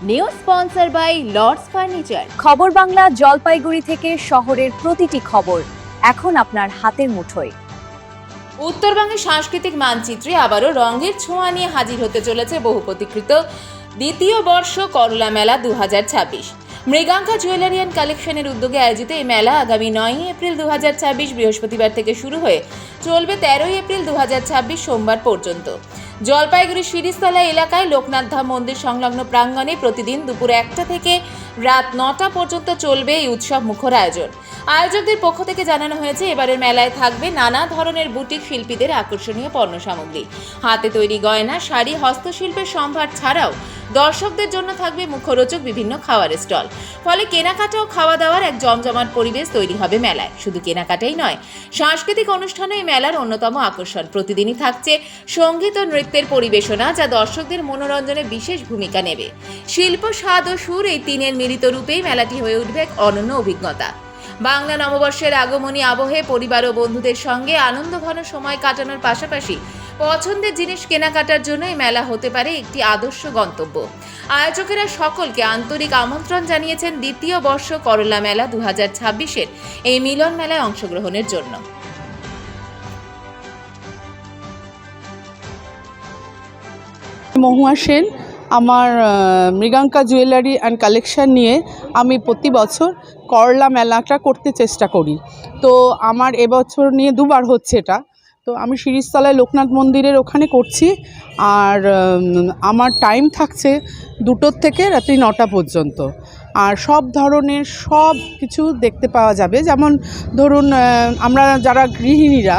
New sponsor by Lords furniture. খবর বাংলা জলপাইগুড়ি থেকে শহরের প্রতিটি খবর এখন আপনার হাতের মুঠোয়। উত্তরবঙ্গের সাংস্কৃতিক মানচিত্রে আবারও রঙের ছোঁয়া নিয়ে হাজির হতে চলেছে বহু প্রতীক্ষিত দ্বিতীয় বর্ষ করলা মেলা 2026। মৃগাঙ্কা জুয়েলারি অ্যান্ড কালেকশনের উদ্যোগে আয়োজিত এই মেলা আগামী 9 এপ্রিল 2026 বৃহস্পতিবার থেকে শুরু হয়ে চলবে 13 এপ্রিল 2026 সোমবার পর্যন্ত। জলপাইগুড়ি শিরিষতলা এলাকায় লোকনাথ ধাম মন্দির সংলগ্ন প্রাঙ্গণে প্রতিদিন দুপুর 1টা থেকে রাত 9টা পর্যন্ত চলবে এই উৎসব মুখর আয়োজন। আয়োজকদের পক্ষ থেকে জানানো হয়েছে, এবারের মেলায় থাকবে নানা ধরনের বুটিক শিল্পীদের আকর্ষণীয় পণ্য সামগ্রী, হাতে তৈরি গয়না, শাড়ি, হস্তশিল্পের সম্ভার ছাড়াও দর্শকদের জন্য থাকবে মুখরোচক বিভিন্ন খাওয়ারের স্টল। ফলে কেনাকাটা ও খাওয়া দাওয়ার এক জমজমাট পরিবেশ তৈরি হবে মেলায়। শুধু কেনাকাটাই নয়, সাংস্কৃতিক অনুষ্ঠানও এই মেলার অন্যতম আকর্ষণ। প্রতিদিনই থাকছে সঙ্গীত ও নৃত্যের পরিবেশনা, যা দর্শকদের মনোরঞ্জনে বিশেষ ভূমিকা নেবে। শিল্প, স্বাদ ও সুর এই তিনের মিলিত রূপেই মেলাটি হয়ে উঠবে এক অনন্য অভিজ্ঞতা। বাংলা নববর্ষের আগমনী আবহে পরিবার ও বন্ধুদের সঙ্গে আনন্দঘন সময় কাটানোর পাশাপাশি পছন্দের জিনিস কেনাকাটার জন্য এই মেলা হতে পারে একটি আদর্শ গন্তব্য। আয়োজকেরা সকলকে আন্তরিক আমন্ত্রণ জানিয়েছেন দ্বিতীয় বর্ষ করলা মেলা 2026-এর এই মিলন মেলায় অংশগ্রহণের জন্য। মহুয়া সেন, আমার মৃগাঙ্কা জুয়েলারি অ্যান্ড কালেকশন নিয়ে আমি প্রতি বছর করলা মেলাটা করতে চেষ্টা করি। তো আমার এবছর নিয়ে দুবার হচ্ছে এটা। তো আমি শিরিষতলায় লোকনাথ মন্দিরের ওখানে করছি, আর আমার টাইম থাকছে 2টোর থেকে রাত্রি 9টা পর্যন্ত। আর সব ধরনের সব কিছু দেখতে পাওয়া যাবে। যেমন ধরুন, আমরা যারা গৃহিণীরা,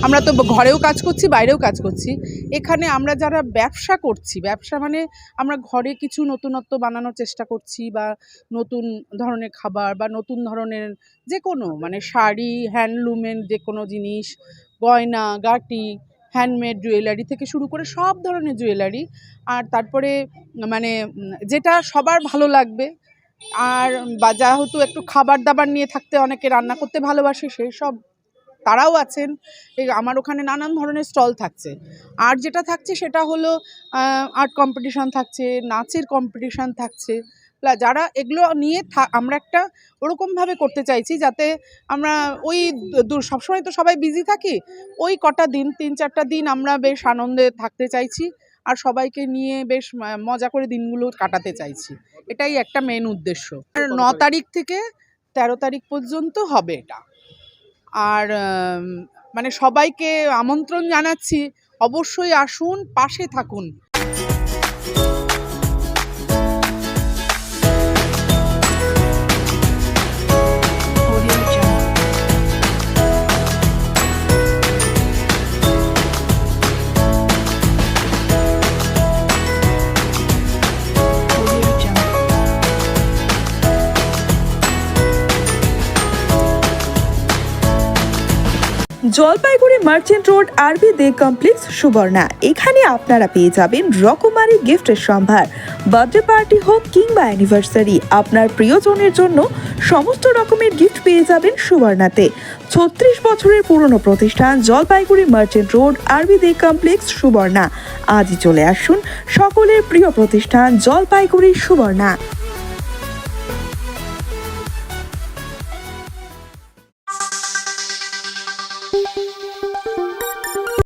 আমরা তো ঘরেও কাজ করছি, বাইরেও কাজ করছি। এখানে আমরা যারা ব্যবসা করছি, ব্যবসা মানে আমরা ঘরে কিছু নতুনত্ব বানানোর চেষ্টা করছি, বা নতুন ধরনের খাবার বা নতুন ধরনের যে কোনো মানে শাড়ি, হ্যান্ডলুমের যে কোনো জিনিস, গয়না গাটি, হ্যান্ডমেড জুয়েলারি থেকে শুরু করে সব ধরনের জুয়েলারি। আর তারপরে মানে যেটা সবার ভালো লাগবে, আর বা যেহেতু একটু খাবার দাবার নিয়ে থাকতে অনেকে রান্না করতে ভালোবাসে, সেই সব তারাও আছেন। আমার ওখানে নানান ধরনের স্টল থাকছে। আর যেটা থাকছে সেটা হলো আর্ট কম্পিটিশান থাকছে, নাচের কম্পিটিশান থাকছে। যারা এগুলো নিয়ে আমরা একটা ওরকমভাবে করতে চাইছি যাতে আমরা ওই সবসময় তো সবাই বিজি থাকি, ওই কটা দিন 3-4টা দিন আমরা বেশ আনন্দে থাকতে চাইছি, আর সবাইকে নিয়ে বেশ মজা করে দিনগুলো কাটাতে চাইছি। এটাই একটা মেন উদ্দেশ্য। 9 তারিখ থেকে 13 তারিখ পর্যন্ত হবে এটা। আর মানে সবাইকে আমন্ত্রণ জানাচ্ছি, অবশ্যই আসুন, পাশে থাকুন। জলপাইগুড়ি মার্চেন্ট রোড আরবি দে কমপ্লেক্স সুবর্ণা। এখানে আপনারা পেয়ে যাবেন রকমারি গিফটের সম্ভার। বার্থডে পার্টি হোক কিংবা অ্যানিভার্সারি, আপনার প্রিয়জনের জন্য সমস্ত রকমের গিফট পেয়ে যাবেন সুবর্ণাতে। 36 বছরের পুরনো প্রতিষ্ঠান জলপাইগুড়ি মার্চেন্ট রোড আরবি দে কমপ্লেক্স সুবর্ণা। আজই চলে আসুন সকলের প্রিয় প্রতিষ্ঠান জলপাইগুড়ি সুবর্ণা।